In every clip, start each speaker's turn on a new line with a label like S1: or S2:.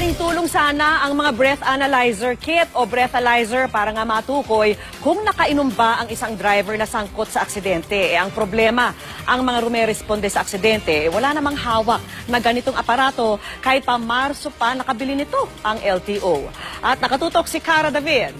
S1: Malaking tulong sana ang mga breath analyzer kit o breathalyzer para nga matukoy kung nakainom ba ang isang driver na sangkot sa aksidente. Ang problema, ang mga rumeresponde sa aksidente, wala namang hawak na ganitong aparato kahit pa Marso pa nakabili nito ang LTO. At nakatutok si Cara David.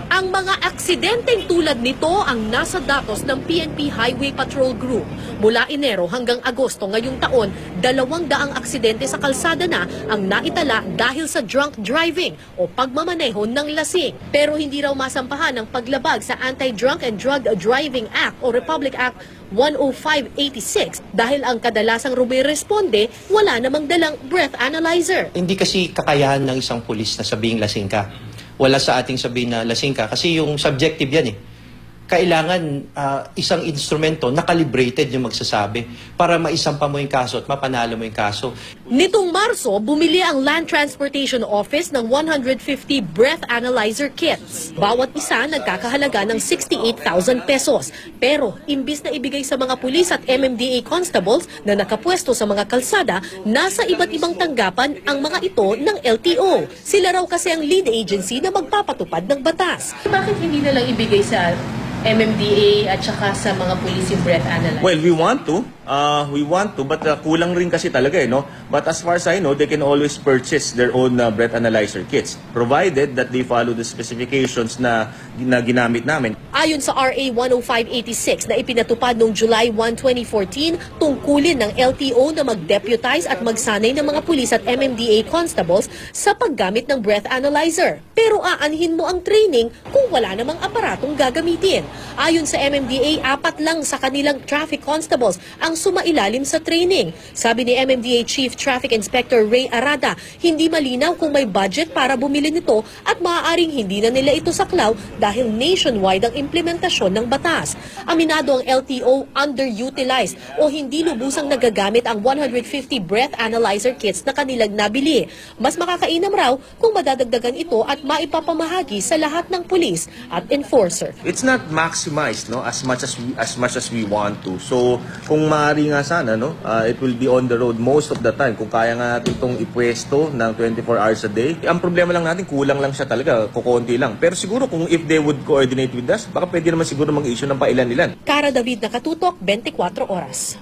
S2: Ang mga aksidenteng tulad nito ang nasa datos ng PNP Highway Patrol Group. Mula Enero hanggang Agosto ngayong taon, 200 aksidente sa kalsada na ang naitala dahil sa drunk driving o pagmamaneho ng lasing. Pero hindi raw masampahan ang paglabag sa Anti-Drunk and Drug Driving Act o Republic Act 10586 dahil ang kadalasang rumiresponde wala namang dalang breath analyzer.
S3: Hindi kasi kakayahan ng isang pulis na sabihing lasing ka. Wala sa ating sabihin na lasing ka kasi yung subjective yan eh. Kailangan isang instrumento na calibrated yung magsasabi para maisampa mo yung kaso at mapanalo mo yung kaso.
S2: Nitong Marso, bumili ang Land Transportation Office ng 150 breath analyzer kits. Bawat isa nagkakahalaga ng 68,000 pesos. Pero imbis na ibigay sa mga pulis at MMDA constables na nakapwesto sa mga kalsada, nasa iba't ibang tanggapan ang mga ito ng LTO. Sila raw kasi ang lead agency na magpapatupad ng batas.
S4: Bakit hindi na lang ibigay sa MMDA at saka sa mga police yung breath analyzer?
S5: Well, we want to, but kulang rin kasi talaga no? But as far as I know, they can always purchase their own breath analyzer kits, provided that they follow the specifications na ginamit namin.
S2: Ayon sa RA 10586 na ipinatupad noong July 1, 2014, tungkulin ng LTO na mag-deputize at magsanay ng mga pulis at MMDA constables sa paggamit ng breath analyzer. Pero aanhin mo ang training kung wala namang aparatong gagamitin. Ayon sa MMDA, 4 lang sa kanilang traffic constables ang sumailalim sa training. Sabi ni MMDA Chief Traffic Inspector Ray Arada, hindi malinaw kung may budget para bumili nito at maaaring hindi na nila ito saklaw dahil nationwide ang implementasyon ng batas. Aminado ang LTO underutilized o hindi lubusang nagagamit ang 150 breath analyzer kits na kanilang nabili. Mas makakainam raw kung madadagdagan ito at maipapamahagi sa lahat ng pulis at enforcer.
S5: It's not maximized no as much as we want to. So kung maaari nga sana no, it will be on the road most of the time. Kung kaya nga natin itong ipwesto ng 24 hours a day. Ang problema lang natin, kulang lang siya talaga, kukunti lang. Pero siguro kung if they would coordinate with us, baka pwede naman siguro mag-issue ng pailan-ilan.
S2: Cara David, nakatutok, 24 oras.